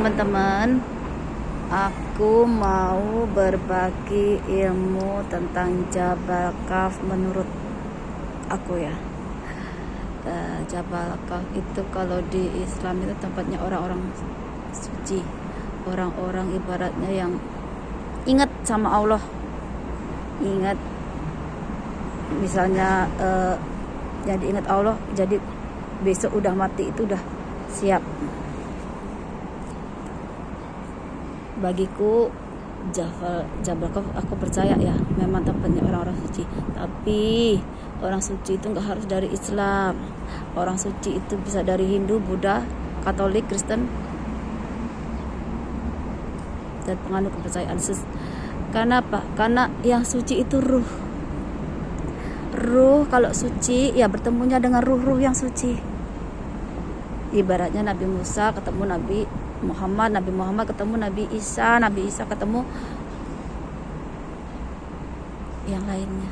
teman-teman, aku mau berbagi ilmu tentang Jabal Kaf menurut aku ya. Jabal Kaf itu kalau di Islam itu tempatnya orang-orang suci, orang-orang ibaratnya yang ingat sama Allah, ingat misalnya jadi ingat Allah, jadi besok udah mati itu udah siap. Bagiku Jabal Kaf, aku percaya ya, memang tempatnya orang-orang suci. Tapi orang suci itu nggak harus dari Islam. Orang suci itu bisa dari Hindu, Buddha, Katolik, Kristen, dan penganut kepercayaan. Karena apa? Karena yang suci itu ruh. Ruh kalau suci ya bertemunya dengan ruh-ruh yang suci. Ibaratnya Nabi Musa ketemu Nabi Muhammad ketemu Nabi Isa ketemu yang lainnya.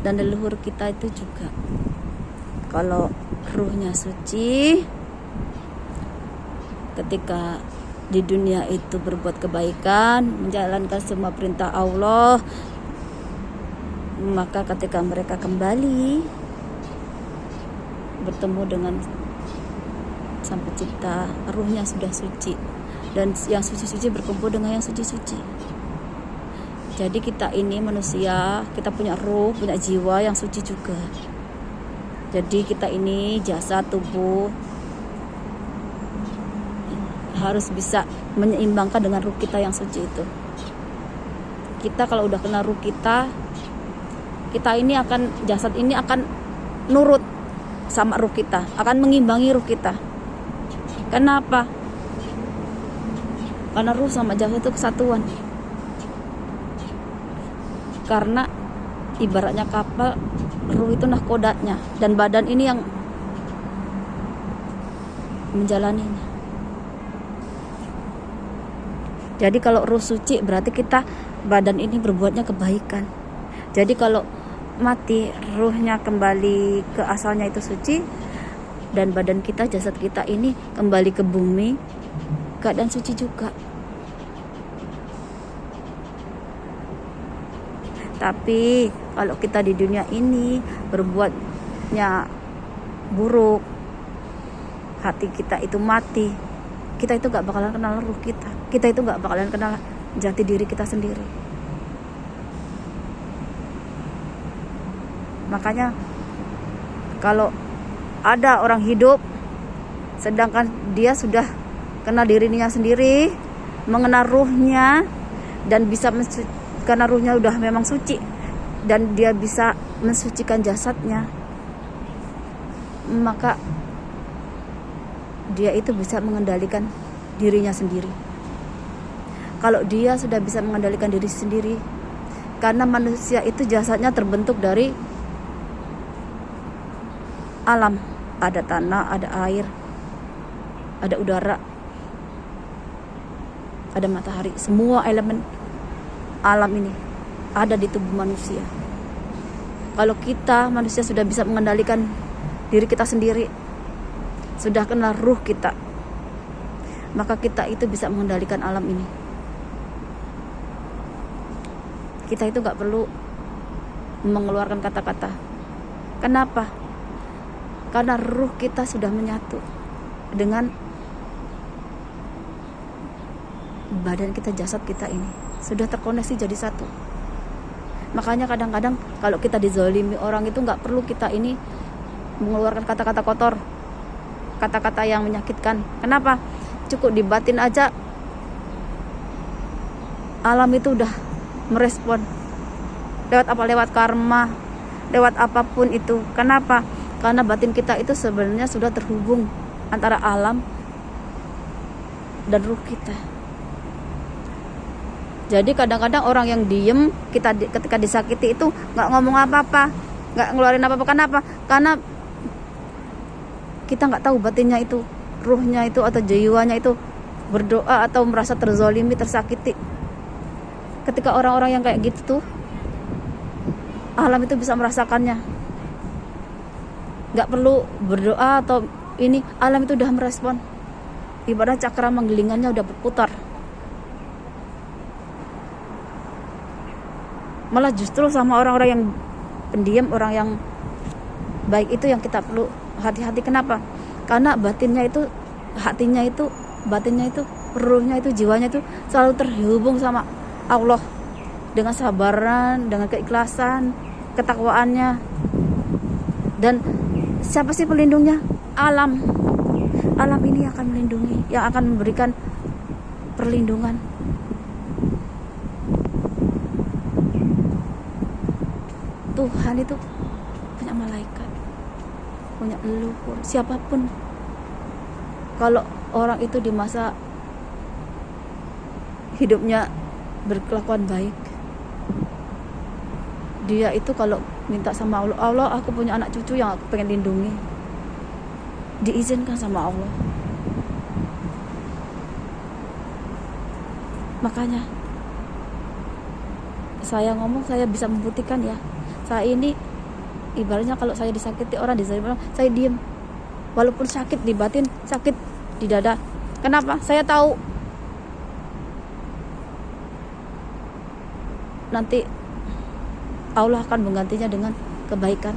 Dan leluhur kita itu juga, kalau ruhnya suci, ketika di dunia itu berbuat kebaikan, menjalankan semua perintah Allah, maka ketika mereka kembali bertemu dengan Sang Pencipta, ruhnya sudah suci, dan yang suci-suci berkumpul dengan yang suci-suci. Jadi kita ini manusia, kita punya ruh, punya jiwa yang suci juga. Jadi kita ini jasad, tubuh harus bisa menyeimbangkan dengan ruh kita yang suci itu. Kita kalau udah kena ruh kita ini akan, jasad ini akan nurut sama ruh kita, akan mengimbangi ruh kita. Kenapa? Karena ruh sama jasad itu kesatuan. Karena ibaratnya kapal, ruh itu nahkodanya, dan badan ini yang menjalaninya. Jadi kalau ruh suci berarti kita, badan ini berbuatnya kebaikan. Jadi kalau mati, ruhnya kembali ke asalnya itu suci, dan badan kita, jasad kita ini kembali ke bumi, keadaan suci juga. Tapi kalau kita di dunia ini berbuatnya buruk, hati kita itu mati, kita itu gak bakalan kenal ruh kita. Kita itu gak bakalan kenal jati diri kita sendiri. Makanya kalau ada orang hidup sedangkan dia sudah kenal dirinya sendiri, mengenal ruhnya, dan bisa karena ruhnya udah memang suci dan dia bisa mensucikan jasadnya, maka dia itu bisa mengendalikan dirinya sendiri. Kalau dia sudah bisa mengendalikan diri sendiri, karena manusia itu jasadnya terbentuk dari alam, ada tanah, ada air, ada udara, ada matahari. Semua elemen alam ini ada di tubuh manusia. Kalau kita manusia sudah bisa mengendalikan diri kita sendiri, sudah kenal ruh kita, maka kita itu bisa mengendalikan alam ini. Kita itu gak perlu mengeluarkan kata-kata. Kenapa? Karena ruh kita sudah menyatu dengan badan kita, jasad kita ini sudah terkoneksi jadi satu. Makanya kadang-kadang kalau kita dizalimi orang itu gak perlu kita ini mengeluarkan kata-kata kotor, kata-kata yang menyakitkan. Kenapa? Cukup di batin aja alam itu udah merespon. Lewat apa? Lewat karma, lewat apapun itu. Kenapa? Karena batin kita itu sebenarnya sudah terhubung antara alam dan ruh kita. Jadi kadang-kadang orang yang diem, kita ketika disakiti itu nggak ngomong apa-apa, nggak ngeluarin apa-apa. Kenapa? Karena kita nggak tahu batinnya itu, ruhnya itu atau jiwanya itu berdoa atau merasa terzolimi, tersakiti. Ketika orang-orang yang kayak gitu tuh, alam itu bisa merasakannya. Nggak perlu berdoa atau ini, alam itu udah merespon. ibarat cakra menggilingannya udah berputar. Malah justru sama orang-orang yang pendiam, orang yang baik itu yang kita perlu hati-hati. Kenapa? Karena batinnya itu, hatinya itu, batinnya itu, ruhnya itu, jiwanya itu selalu terhubung sama Allah dengan sabaran, dengan keikhlasan, ketakwaannya. Dan siapa sih pelindungnya? Alam. Alam ini yang akan melindungi, yang akan memberikan perlindungan. Tuhan itu punya malaikat, punya leluhur, siapapun. Kalau orang itu di masa hidupnya berkelakuan baik, dia itu kalau minta sama Allah, Allah aku punya anak cucu yang aku pengen lindungi, diizinkan sama Allah. Makanya saya ngomong, saya bisa membuktikan ya. Saya ini ibaratnya kalau saya disakiti orang, saya diem. Walaupun sakit di batin, sakit di dada. Kenapa? Saya tahu nanti Allah akan menggantinya dengan kebaikan.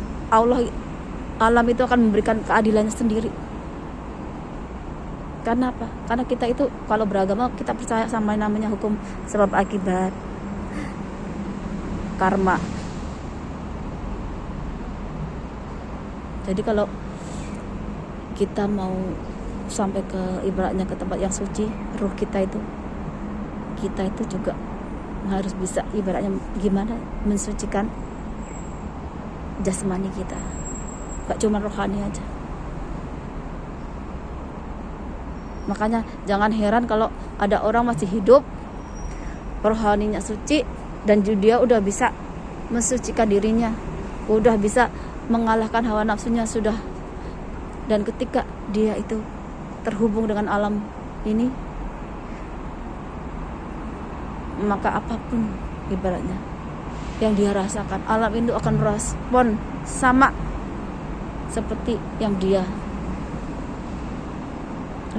Alam itu akan memberikan keadilannya sendiri. Karena apa? Karena kita itu kalau beragama, kita percaya sama namanya hukum sebab akibat, karma. Jadi kalau kita mau sampai ke ibaratnya ke tempat yang suci, ruh kita itu juga harus bisa ibaratnya gimana mensucikan jasmani kita, gak cuma rohani aja. Makanya jangan heran kalau ada orang masih hidup, rohaninya suci, dan dia udah bisa mensucikan dirinya, udah bisa mengalahkan hawa nafsunya sudah. Dan ketika dia itu terhubung dengan alam ini, maka apapun ibaratnya yang dia rasakan, alam itu akan merespon sama seperti yang dia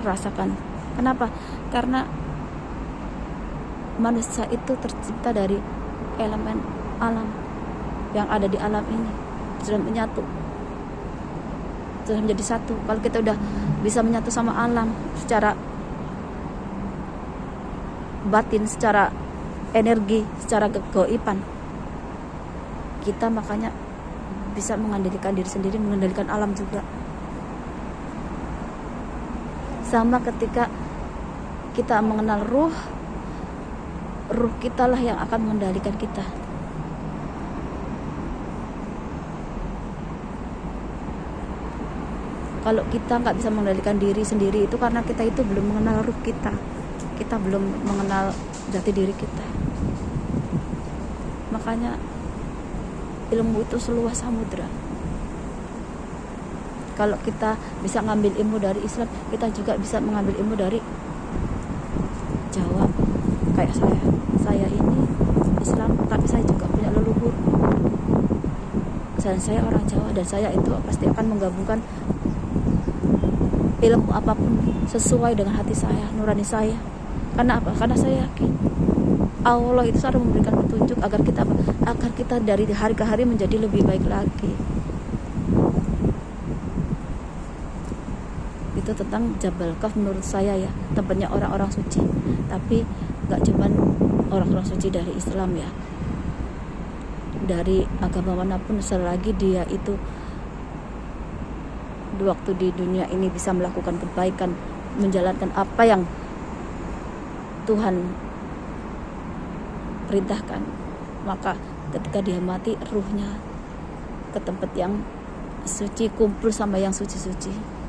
rasakan. Kenapa? Karena manusia itu tercipta dari elemen alam yang ada di alam ini, sudah menyatu, sudah menjadi satu. Kalau kita udah bisa menyatu sama alam secara batin, secara energi, secara kegoiban, kita makanya bisa mengendalikan diri sendiri, mengendalikan alam juga. Sama ketika kita mengenal ruh kita lah yang akan mengendalikan kita. Kalau kita nggak bisa mengendalikan diri sendiri, itu karena kita itu belum mengenal ruh kita belum mengenal jati diri kita. Makanya ilmu itu seluas samudra. Kalau kita bisa ngambil ilmu dari Islam, kita juga bisa mengambil ilmu dari Jawa. Kayak saya ini Islam, tapi saya juga punya leluhur, dan saya orang Jawa, dan saya itu pasti akan menggabungkan ilmu apapun sesuai dengan hati saya, nurani saya. Karena apa? Karena saya yakin Allah itu selalu memberikan petunjuk agar kita dari hari ke hari menjadi lebih baik lagi. Itu tentang Jabal Kaf menurut saya ya, tempatnya orang-orang suci. Tapi gak cuman orang-orang suci dari Islam ya, dari agama manapun, selagi dia itu di waktu di dunia ini bisa melakukan kebaikan, menjalankan apa yang Tuhan perintahkan, maka ketika dia mati, ruhnya ke tempat yang suci, kumpul sama yang suci-suci.